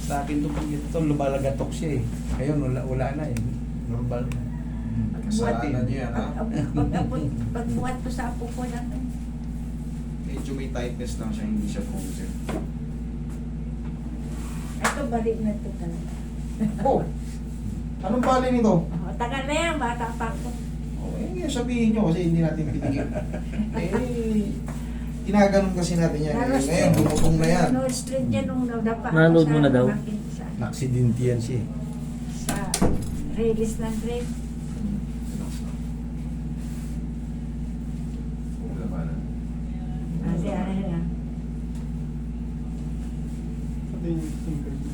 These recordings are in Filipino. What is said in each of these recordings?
Sa akin ito lumalagatok siya eh. Ngayon wala na eh. Normal na. Kasalanan niyo yan, ha? Pagbuhat ko sa apo ko lang. Medyo may tightness lang siya, hindi siya frozen. Ito, balik na ito talaga. Oh! Anong bali nito? Oh, tagal na yan, bata pa ako. Oh, eh, sabihin nyo kasi hindi natin pitigil. Ginaganon kasi natin yan. Ngayon, dumutong na yan. Nose-slit yan nung nadapa ko Nanood mo na daw? Na-aksidente yan siya eh. Sa release ng grade. Relax lang. Wala ba na? Kasi ano yan. Pati yung finger niya.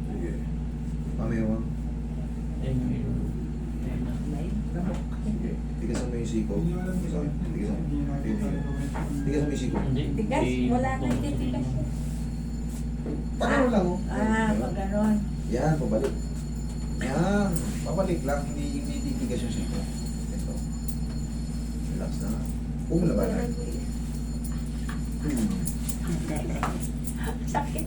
Sige. Pamayo mo. Sige. Tigasan mo yung siko. Tigasan. Tigasan. Tigasan mo yung siko. Tigas, wala na yung tigas. Paano lang, oh. Pag ganon. Yan, pabalik. Yan. Pabalik lang. Hindi titigas yung siko. Ito. Relax na. Umula ba na? Sakit.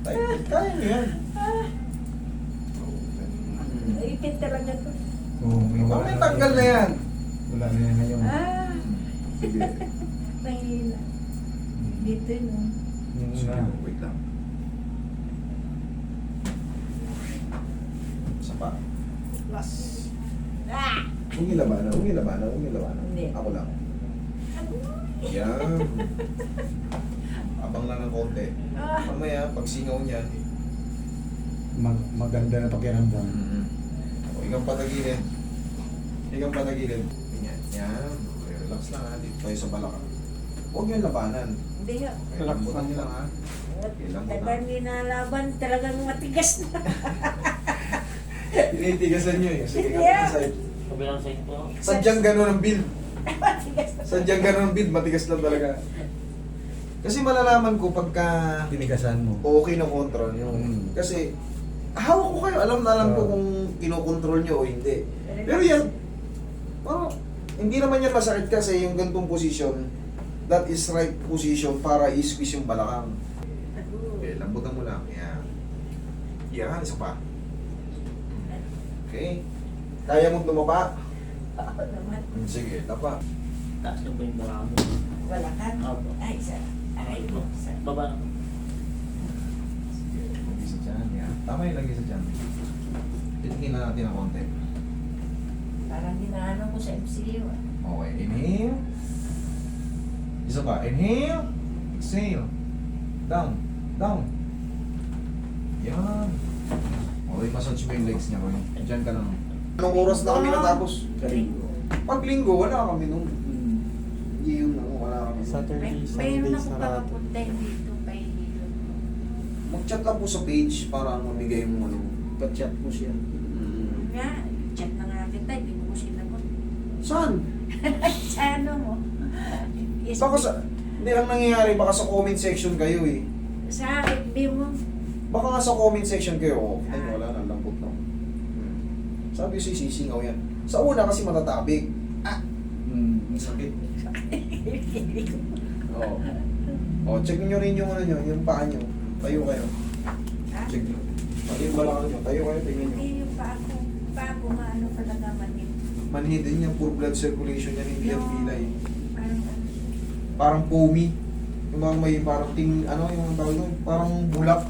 Kaya mo yan. Ipit talaga to. Oo, May tanggal na yan. Wala na yan ngayon. Sige. Mahila. Dito yun. Yung Sige, una. wait lang. Isa pa. Last. Umilabanan. Hindi. Ako lang. Yan. Abang lang ng konti. Mamaya, pag singaw niyan, Maganda na pakiramdam. ikaw patagilid. Ganyan. Yan. Okay, relax lang ha. Dito tayo sa balakang. Huwag yung labanan. Hindi nga. Okay, lambutan niyo lang ha. Okay, lambutan. Tagal nilalaban, talagang matigas na. Tinitigasan niyo eh. Sige, Yeah. kapag side. Kabilang side po. Sadyang gano'n ang build. Matigas na. Sadyang gano'n ang build. Matigas lang talaga. Kasi malalaman ko pagka Tinigasan mo. okay na control nyo. Kasi hawak ko kayo. Alam na alam ko kung kinokontrol nyo o hindi. Pero yan, parang hindi naman yan masakit kasi yung gantong position, that is right position para i-squeeze yung balakang. Okay, lambutan mo lang. Yan. Yan, isa pa. Okay. Kaya mong tumaba? Oo naman. Sige, tapa. Taas na po yung balakang mo. Wala ka? Opo. Ay, isa. Aray mo. Isa. Baba na. Sige, lagi sa dyan. Yan. Tama yung lagi sa dyan. Titingin na natin ang konti. Parang ginaano ko sa MCU. Okay, inhale. Isa pa, inhale. Exhale. Down. Down. Yan. Okay, massage mo yung legs niya. Okay. Diyan ka lang. Anong oras na kami natapos? Pag linggo, wala kami nung. Hindi yun, wala kami. Saturday, Mayroon Sunday, ako sarado. pakapunta dito kay Hilo. Mag-chat lang po sa page para mamigay mo ano. Pa-chat mo siya. Nga, chat na nga kita, hindi mo ko sinagot. Saan? Sa ano mo? Baka sa... Hindi lang nangyayari, baka sa comment section kayo eh. Sa FB mo. Baka nga sa comment section kayo, ay wala na, lambot na. Sabi ko sisingaw yan. Sa una kasi matatabig. Ang sakit. Oo. Oh, check nyo rin yung ano nyo, yung paa nyo. Tayo kayo. Ha? Check nyo. Pati yung balakang nyo. Tayo kayo, tingnan nyo. Hindi yung pa ako maano talaga manit. Manhidden yung poor blood circulation yan, hindi yan pilay. Parang ano. Parang foamy. Yung mga may parang ting, ano yung tawag nyo, parang bulak.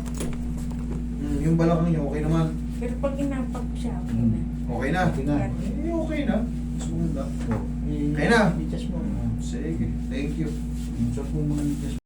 Yung balakang nyo, okay naman. Pero pag inapag siya, okay na. Okay na. Okay na. Eh, okay na. Mas maganda. Oh. Kaya na. I-adjust mo. Sige, thank you. Chat mo mga nitas